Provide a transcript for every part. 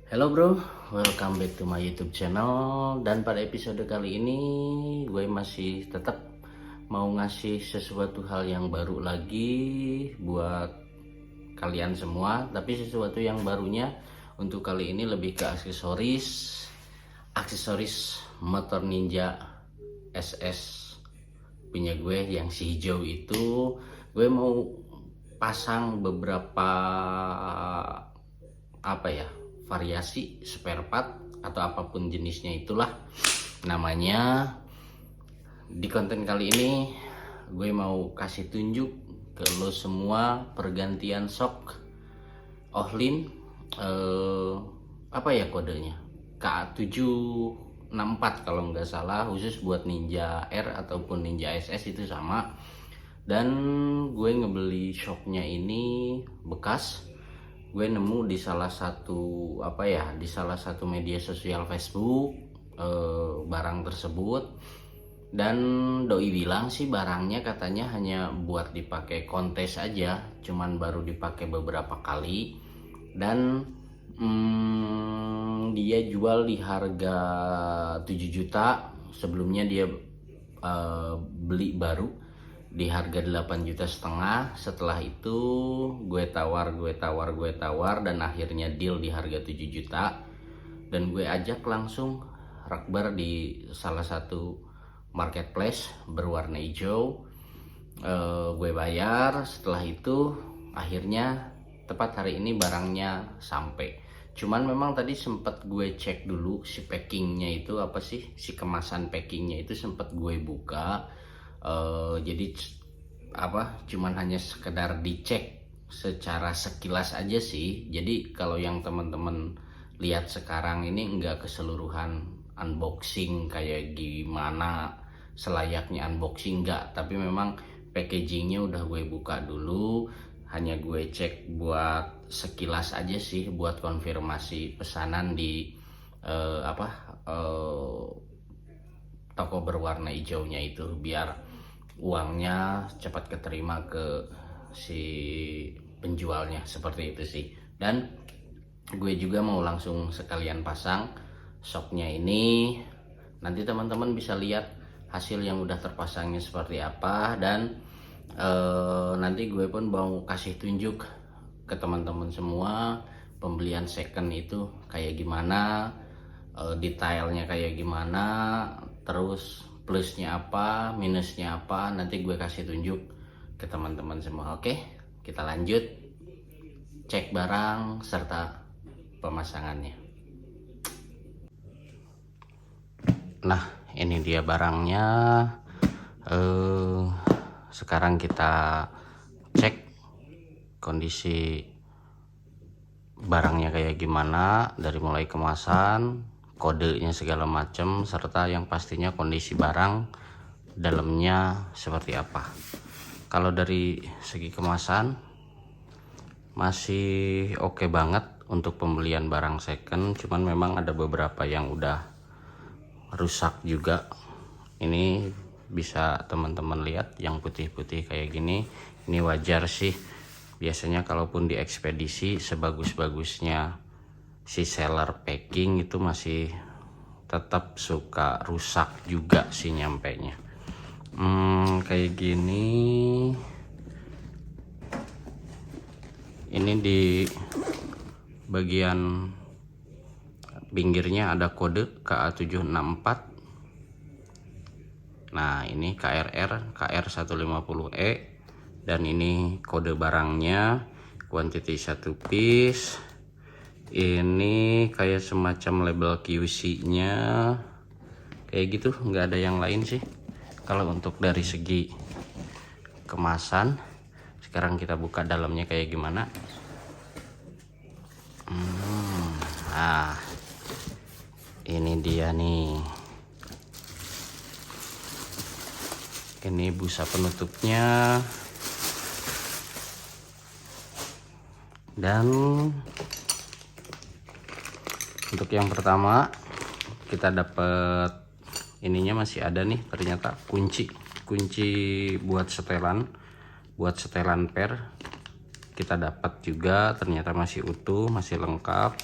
Halo bro, welcome back to my YouTube channel. Dan pada episode kali ini gue masih tetap mau ngasih sesuatu hal yang baru lagi buat kalian semua. Tapi sesuatu yang barunya untuk kali ini lebih ke aksesoris motor Ninja SS punya gue yang si hijau itu. Gue mau pasang beberapa variasi spare part atau apapun jenisnya itulah namanya. Di konten kali ini gue mau kasih tunjuk ke lo semua pergantian shock Ohlin kodenya KA764 kalau nggak salah, khusus buat Ninja R ataupun Ninja SS itu sama. Dan gue ngebeli shocknya ini bekas, gue nemu di salah satu media sosial Facebook barang tersebut. Dan doi bilang sih barangnya katanya hanya buat dipakai kontes aja, cuman baru dipakai beberapa kali. Dan dia jual di harga 7 juta. Sebelumnya dia beli baru di harga 8,5 juta. Setelah itu gue tawar dan akhirnya deal di harga 7 juta. Dan gue ajak langsung rakbar di salah satu marketplace berwarna hijau. Gue bayar. Setelah itu akhirnya tepat hari ini barangnya sampai. Cuman memang tadi sempat gue cek dulu si packingnya itu apa sih, si kemasan packingnya itu sempat gue buka. Jadi cuman hanya sekedar dicek secara sekilas aja sih. Jadi kalau yang teman-teman lihat sekarang ini enggak keseluruhan unboxing kayak gimana selayaknya unboxing, enggak, tapi memang packagingnya udah gue buka dulu. Hanya gue cek buat sekilas aja sih, buat konfirmasi pesanan di toko berwarna hijaunya itu, biar uangnya cepat keterima ke si penjualnya, seperti itu sih. Dan gue juga mau langsung sekalian pasang shocknya ini. Nanti teman-teman bisa lihat hasil yang udah terpasangnya seperti apa. Dan nanti gue pun mau kasih tunjuk ke teman-teman semua pembelian second itu kayak gimana, detailnya kayak gimana, terus plusnya apa, minusnya apa, nanti gue kasih tunjuk ke teman-teman semua. Oke, kita lanjut cek barang serta pemasangannya. Nah, ini dia barangnya. Sekarang kita cek kondisi barangnya kayak gimana, dari mulai kemasan, kodenya segala macam, serta yang pastinya kondisi barang dalamnya seperti apa. Kalau dari segi kemasan masih oke banget untuk pembelian barang second, cuman memang ada beberapa yang udah rusak juga. Ini bisa teman-teman lihat yang putih-putih kayak gini. Ini wajar sih, biasanya kalaupun di ekspedisi sebagus-bagusnya si seller packing itu masih tetap suka rusak juga sih nyampenya. Kayak gini. Ini di bagian pinggirnya ada kode KA764. Nah, ini KRR KR150E. Dan ini kode barangnya, quantity 1 piece. Ini kayak semacam label QC nya kayak gitu, nggak ada yang lain sih. Kalau untuk dari segi kemasan, sekarang kita buka dalamnya kayak gimana. Nah, ini dia nih. Ini busa penutupnya. Dan untuk yang pertama kita dapat ininya, masih ada nih ternyata kunci buat setelan per. Kita dapat juga ternyata masih utuh, masih lengkap.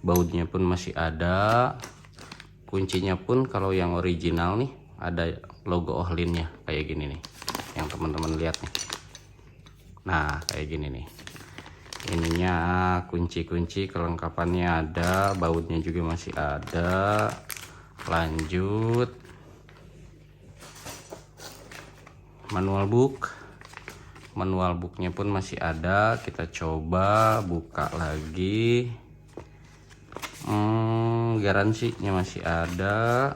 bautnya pun masih ada, kuncinya pun kalau yang original nih ada logo Ohlinnya kayak gini nih, yang teman-teman lihat nih. Nah kayak gini nih, ininya kunci-kunci kelengkapannya ada, bautnya juga masih ada. Lanjut, manual booknya pun masih ada. Kita coba buka lagi. Garansinya masih ada,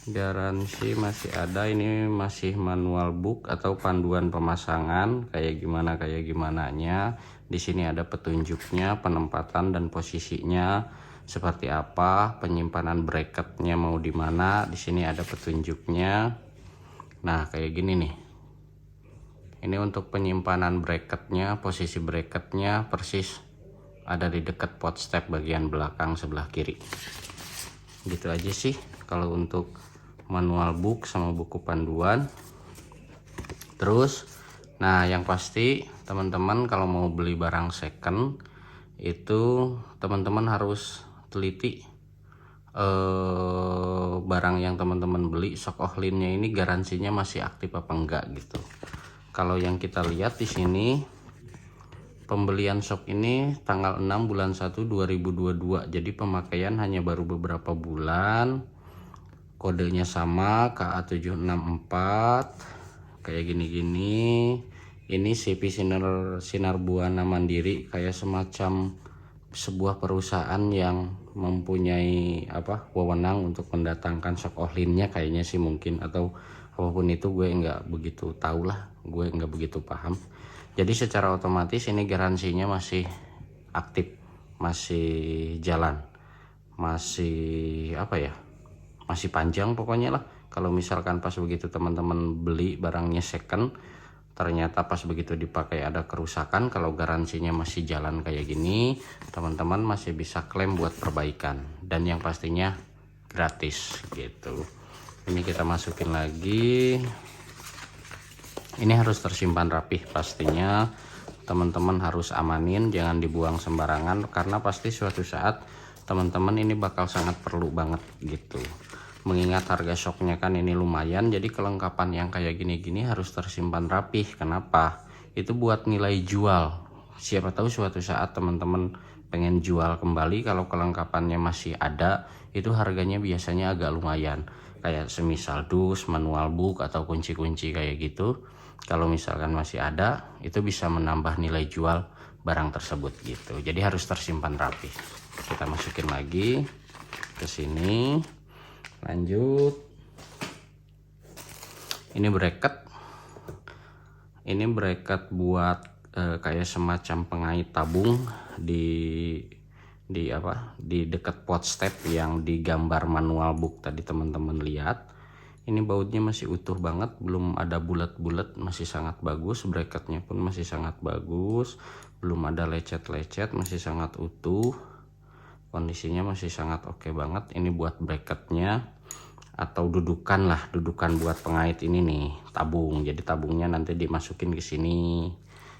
garansi masih ada. Ini masih manual book atau panduan pemasangan kayak gimana nya. Di sini ada petunjuknya, penempatan dan posisinya seperti apa, penyimpanan bracketnya mau di mana. Di sini ada petunjuknya. Nah kayak gini nih, ini untuk penyimpanan bracketnya, posisi bracketnya persis ada di dekat pot step bagian belakang sebelah kiri. Gitu aja sih kalau untuk manual book sama buku panduan. Terus nah yang pasti teman-teman kalau mau beli barang second itu teman-teman harus teliti barang yang teman-teman beli, shock Ohlinnya ini garansinya masih aktif apa enggak gitu. Kalau yang kita lihat di sini, pembelian shock ini tanggal 6 bulan 1 2022. Jadi pemakaian hanya baru beberapa bulan. Kodenya sama KA764 kayak gini-gini. Ini CP Sinar Buana Mandiri, kayak semacam sebuah perusahaan yang mempunyai wewenang untuk mendatangkan shock Ohlinnya kayaknya sih, mungkin, atau apapun itu gue nggak begitu tahu lah, gue nggak begitu paham. Jadi secara otomatis ini garansinya masih aktif, masih jalan, masih masih panjang pokoknya lah. Kalau misalkan pas begitu teman-teman beli barangnya second, ternyata pas begitu dipakai ada kerusakan, kalau garansinya masih jalan kayak gini, teman-teman masih bisa klaim buat perbaikan, dan yang pastinya gratis gitu. Ini kita masukin lagi. Ini harus tersimpan rapih pastinya. Teman-teman harus amanin, jangan dibuang sembarangan, karena pasti suatu saat teman-teman ini bakal sangat perlu banget gitu. Mengingat harga shocknya kan ini lumayan, jadi kelengkapan yang kayak gini-gini harus tersimpan rapih. Kenapa? Itu buat nilai jual. Siapa tahu suatu saat teman-teman pengen jual kembali, kalau kelengkapannya masih ada, itu harganya biasanya agak lumayan. Kayak semisal dus, manual book, atau kunci-kunci kayak gitu. Kalau misalkan masih ada, itu bisa menambah nilai jual barang tersebut gitu. Jadi harus tersimpan rapih. Kita masukin lagi ke sini. Lanjut, ini bracket buat kayak semacam pengait tabung di dekat pot step yang digambar manual book tadi teman-teman lihat. Ini bautnya masih utuh banget, belum ada bulat-bulat, masih sangat bagus. Bracketnya pun masih sangat bagus, belum ada lecet-lecet, masih sangat utuh. Kondisinya masih sangat oke banget. Ini buat bracketnya atau dudukan buat pengait ini nih, tabung. Jadi tabungnya nanti dimasukin ke sini.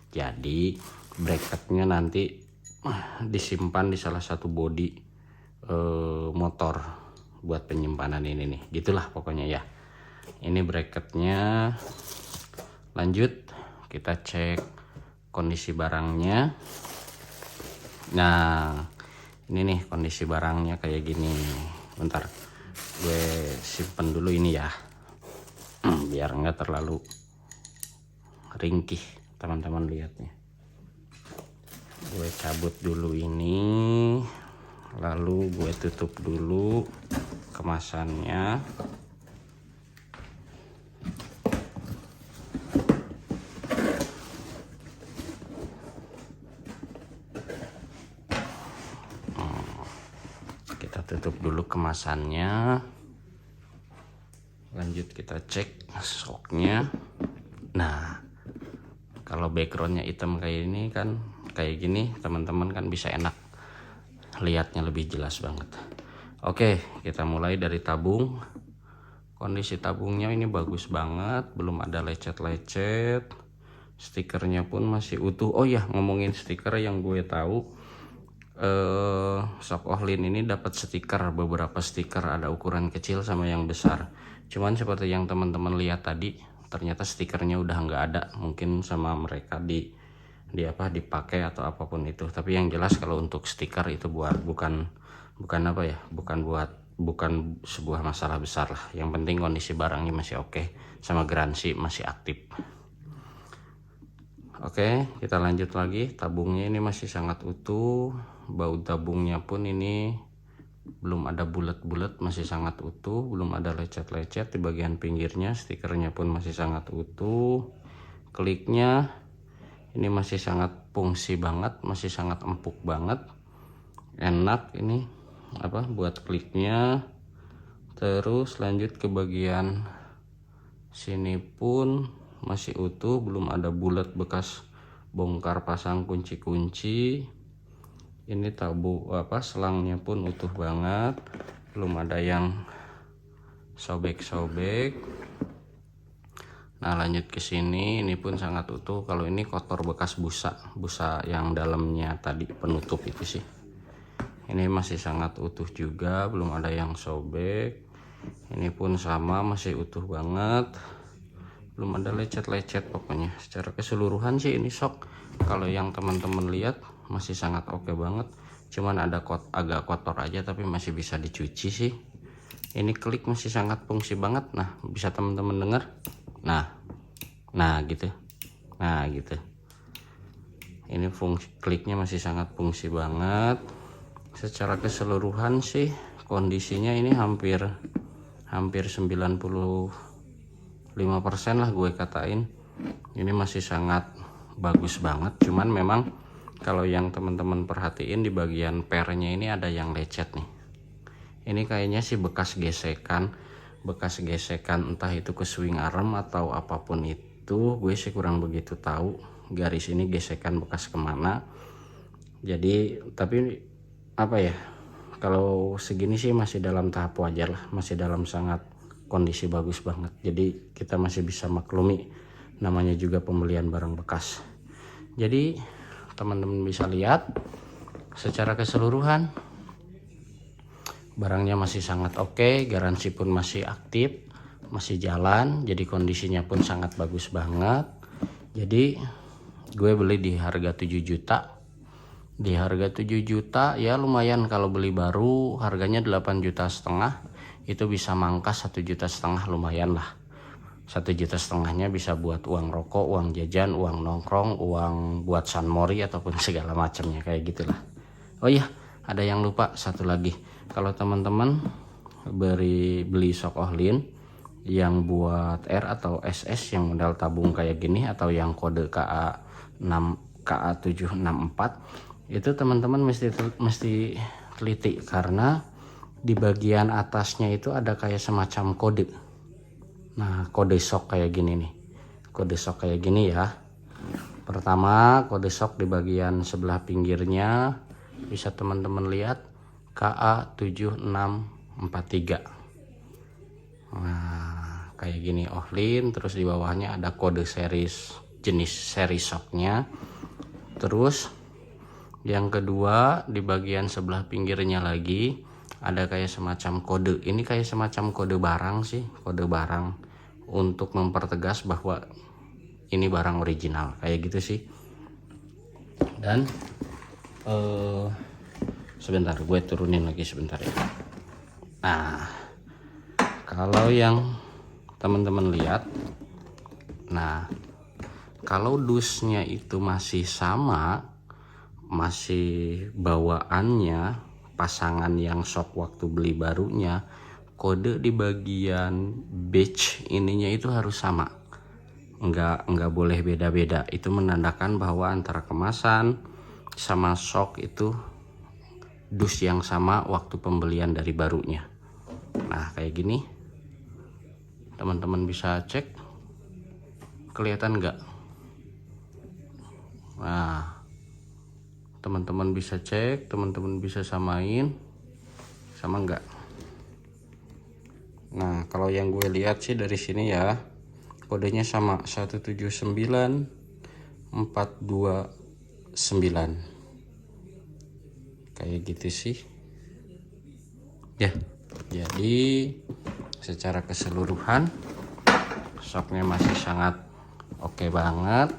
Jadi bracketnya nanti disimpan di salah satu bodi motor buat penyimpanan ini nih. Gitulah pokoknya ya. Ini bracketnya. Lanjut kita cek kondisi barangnya. Nah ini nih kondisi barangnya kayak gini. Bentar, gue simpen dulu ini ya, biar nggak terlalu ringkih teman-teman lihatnya. Gue cabut dulu ini, lalu gue tutup dulu kemasannya. Tutup dulu kemasannya. Lanjut kita cek shocknya. Nah kalau backgroundnya hitam kayak ini kan, kayak gini teman-teman kan bisa enak lihatnya, lebih jelas banget. Oke, kita mulai dari tabung. Kondisi tabungnya ini bagus banget, belum ada lecet-lecet. Stikernya pun masih utuh. Oh ya, ngomongin stiker, yang gue tahu Shock Ohlin ini dapat stiker, beberapa stiker, ada ukuran kecil sama yang besar. Cuman seperti yang teman-teman lihat tadi, ternyata stikernya udah nggak ada, mungkin sama mereka dipakai atau apapun itu. Tapi yang jelas kalau untuk stiker itu bukan sebuah masalah besar lah. Yang penting kondisi barangnya masih oke, sama garansi masih aktif. Oke, kita lanjut lagi. Tabungnya ini masih sangat utuh. Baut tabungnya pun ini belum ada bulat-bulat, masih sangat utuh, belum ada lecet-lecet di bagian pinggirnya. Stikernya pun masih sangat utuh. Kliknya ini masih sangat fungsi banget, masih sangat empuk banget. Enak ini buat kliknya. Terus lanjut ke bagian sini pun masih utuh, belum ada bulat bekas bongkar pasang kunci-kunci. Ini selangnya pun utuh banget, belum ada yang sobek-sobek. Nah, lanjut ke sini, ini pun sangat utuh. Kalau ini kotor bekas busa yang dalamnya tadi penutup itu sih. Ini masih sangat utuh juga, belum ada yang sobek. Ini pun sama, masih utuh banget, belum ada lecet-lecet. Pokoknya secara keseluruhan sih ini Shock, kalau yang teman-teman lihat masih sangat oke banget. Cuman ada agak kotor aja, tapi masih bisa dicuci sih. Ini klik masih sangat fungsi banget. Nah, bisa teman-teman dengar. Nah gitu. Ini kliknya masih sangat fungsi banget. Secara keseluruhan sih kondisinya ini hampir 95% lah gue katain. Ini masih sangat bagus banget. Cuman memang kalau yang teman-teman perhatiin di bagian pernya ini ada yang lecet nih. Ini kayaknya sih bekas gesekan entah itu ke swing arm atau apapun itu. Gue sih kurang begitu tahu garis ini gesekan bekas kemana. Jadi tapi kalau segini sih masih dalam tahap wajar lah, masih dalam sangat kondisi bagus banget. Jadi kita masih bisa maklumi, namanya juga pembelian barang bekas. Jadi teman-teman bisa lihat secara keseluruhan barangnya masih sangat oke, garansi pun masih aktif, masih jalan. Jadi kondisinya pun sangat bagus banget. Jadi gue beli di harga 7 juta. Di harga 7 juta ya lumayan, kalau beli baru harganya 8,5 juta, itu bisa mangkas 1,5 juta, lumayan lah. 1,5 juta bisa buat uang rokok, uang jajan, uang nongkrong, uang buat sunmori ataupun segala macamnya kayak gitulah. Oh iya, ada yang lupa satu lagi. Kalau teman-teman beli Shock Ohlin yang buat R atau SS yang model tabung kayak gini atau yang kode KA764, itu teman-teman mesti teliti, karena di bagian atasnya itu ada kayak semacam kode. Nah, kode shock kayak gini nih. Kode shock kayak gini ya. Pertama, kode shock di bagian sebelah pinggirnya bisa teman-teman lihat KA7643. Nah, kayak gini Ohlin. Terus di bawahnya ada kode jenis seri shocknya. Terus yang kedua, di bagian sebelah pinggirnya lagi ada kayak semacam kode. Ini kayak semacam kode barang sih, kode barang untuk mempertegas bahwa ini barang original kayak gitu sih. Dan sebentar, gue turunin lagi sebentar ya. Nah, kalau yang teman-teman lihat, nah kalau dusnya itu masih sama, masih bawaannya pasangan yang Shock waktu beli barunya, kode di bagian badge ininya itu harus sama, nggak boleh beda-beda. Itu menandakan bahwa antara kemasan sama Shock itu dus yang sama waktu pembelian dari barunya. Nah, kayak gini teman-teman bisa cek, kelihatan nggak? Nah, teman-teman bisa cek, teman-teman bisa samain sama enggak. Nah, kalau yang gue lihat sih dari sini ya, kodenya sama 179 429 kayak gitu sih ya. Jadi secara keseluruhan soknya masih sangat oke banget,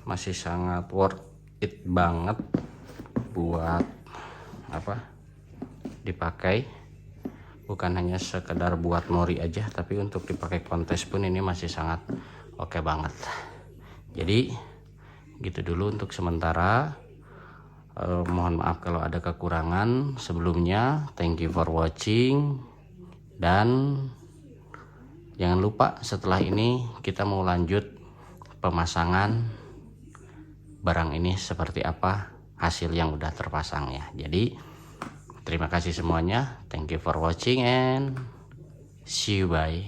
masih sangat worth it banget buat dipakai. Bukan hanya sekedar buat mori aja, tapi untuk dipakai kontes pun ini masih sangat oke banget. Jadi gitu dulu untuk sementara. Mohon maaf kalau ada kekurangan sebelumnya. Thank you for watching, dan jangan lupa setelah ini kita mau lanjut pemasangan barang ini seperti apa hasil yang udah terpasang ya. Jadi terima kasih semuanya. Thank you for watching and see you, bye.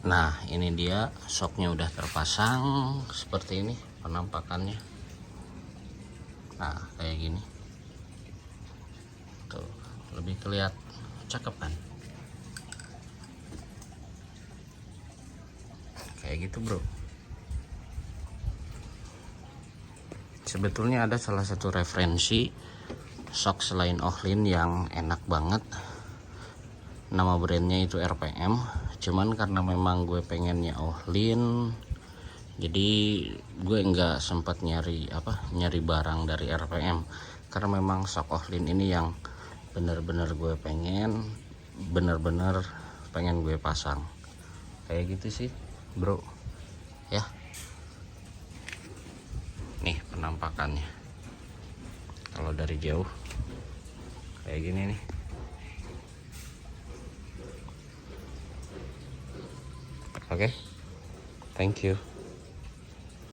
Nah, ini dia soknya udah terpasang seperti ini penampakannya. Nah, kayak gini. Tuh, lebih kelihatan cakep kan? Kayak gitu, bro. Sebetulnya ada salah satu referensi sok selain Ohlin yang enak banget. Nama brandnya itu RPM. Cuman karena memang gue pengennya Ohlin, jadi gue nggak sempat nyari barang dari RPM. Karena memang sok Ohlin ini yang bener-bener gue pengen gue pasang. Kayak gitu sih, bro. Ya. Nih penampakannya kalau dari jauh kayak gini nih. Oke, thank you.